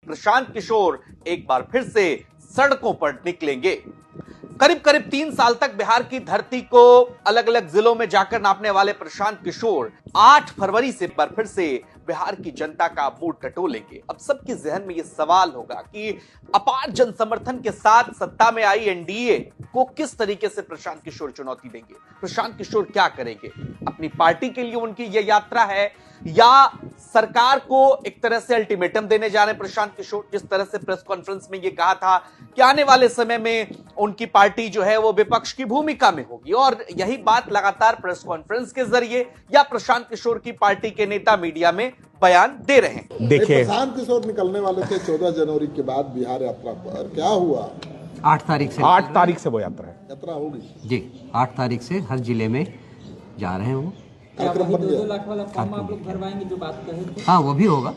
प्रशांत किशोर एक बार फिर से सड़कों पर निकलेंगे। करीब करीब 3 साल तक बिहार की धरती को अलग अलग जिलों में जाकर नापने वाले प्रशांत किशोर 8 फरवरी से पर फिर से बिहार की जनता का मूड टटोलेंगे। अब सबके जहन में यह सवाल होगा कि अपार जन समर्थन के साथ सत्ता में आई एनडीए को किस तरीके से प्रशांत किशोर चुनौती देंगे, प्रशांत किशोर क्या करेंगे, अपनी पार्टी के लिए उनकी यह यात्रा है या सरकार को एक तरह से अल्टीमेटम देने जा रहे हैं प्रशांत किशोर। जिस तरह से प्रेस कॉन्फ्रेंस में यह कहा था कि आने वाले समय में उनकी पार्टी जो है वो विपक्ष की भूमिका में होगी, और यही बात लगातार प्रेस कॉन्फ्रेंस के जरिए या प्रशांत किशोर की पार्टी के नेता मीडिया में बयान दे रहे हैं। देखिए, प्रशांत किशोर निकलने वाले थे 14 जनवरी के बाद बिहार यात्रा पर, क्या हुआ? 8 तारीख से वो यात्रा होगी जी। 8 तारीख से हर जिले में जा रहे हैं वो। 2 लाख वाला फॉर्म आप लोग भरवाएंगे जो बात कहे थे? हाँ, वो भी होगा,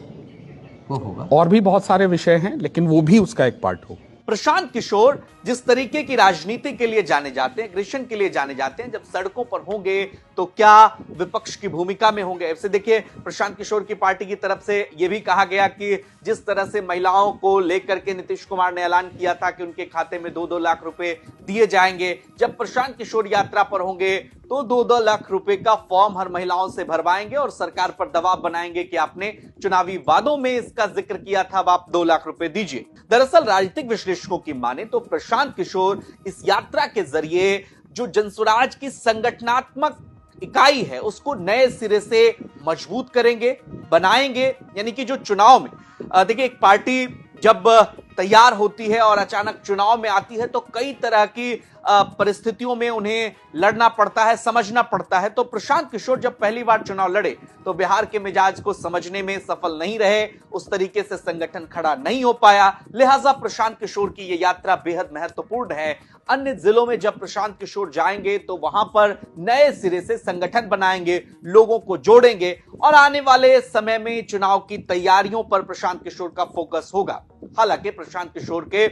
वो होगा। और भी बहुत सारे विषय हैं, लेकिन वो भी उसका एक पार्ट हो। प्रशांत किशोर जिस तरीके की राजनीति के लिए जाने जाते हैं, एग्रेशन के लिए जाने जाते हैं, जब सड़कों पर होंगे तो क्या विपक्ष की भूमिका में होंगे? ऐसे देखिए, प्रशांत किशोर की पार्टी की तरफ से यह भी कहा गया कि जिस तरह से महिलाओं को लेकर के नीतीश कुमार ने ऐलान किया था कि उनके खाते में 2-2 लाख रुपए दिए जाएंगे, जब प्रशांत किशोर यात्रा पर होंगे तो 2-2 लाख रुपए का फॉर्म हर महिलाओं से भरवाएंगे और सरकार पर दबाव बनाएंगे कि आपने चुनावी वादों में इसका जिक्र किया था, अब आप 2 लाख रुपए दीजिए। दरअसल राजनीतिक विश्लेषकों की माने तो प्रशांत किशोर इस यात्रा के जरिए जो जनसुराज की संगठनात्मक इकाई है उसको नए सिरे से मजबूत करेंगे, बनाएंगे। यानी कि जो चुनाव में देखिए, एक पार्टी जब तैयार होती है और अचानक चुनाव में आती है तो कई तरह की परिस्थितियों में उन्हें लड़ना पड़ता है, समझना पड़ता है। तो प्रशांत किशोर जब पहली बार चुनाव लड़े तो बिहार के मिजाज को समझने में सफल नहीं रहे, उस तरीके से संगठन खड़ा नहीं हो पाया। लिहाजा प्रशांत किशोर की यह यात्रा बेहद महत्वपूर्ण है। अन्य जिलों में जब प्रशांत किशोर जाएंगे तो वहां पर नए सिरे से संगठन बनाएंगे, लोगों को जोड़ेंगे और आने वाले समय में चुनाव की तैयारियों पर प्रशांत किशोर का फोकस होगा। हालांकि प्रशांत किशोर के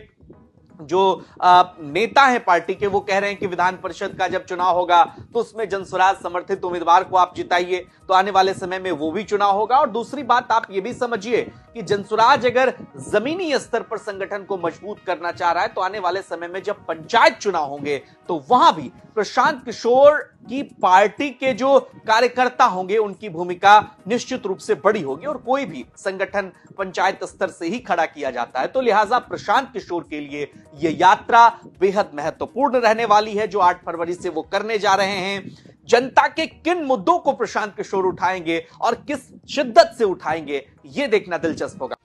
जो नेता हैं पार्टी के, वो कह रहे हैं कि विधान परिषद का जब चुनाव होगा तो उसमें जनसुराज समर्थित उम्मीदवार को आप जिताइए, तो आने वाले समय में वो भी चुनाव होगा। और दूसरी बात आप ये भी समझिए कि जनसुराज अगर जमीनी स्तर पर संगठन को मजबूत करना चाह रहा है तो आने वाले समय में जब पंचायत चुनाव होंगे तो वहां भी प्रशांत किशोर की पार्टी के जो कार्यकर्ता होंगे उनकी भूमिका निश्चित रूप से बड़ी होगी, और कोई भी संगठन पंचायत स्तर से ही खड़ा किया जाता है। तो लिहाजा प्रशांत किशोर के लिए यह यात्रा बेहद महत्वपूर्ण रहने वाली है जो 8 फरवरी से वो करने जा रहे हैं। जनता के किन मुद्दों को प्रशांत किशोर उठाएंगे और किस शिद्दत से उठाएंगे, यह देखना दिलचस्प होगा।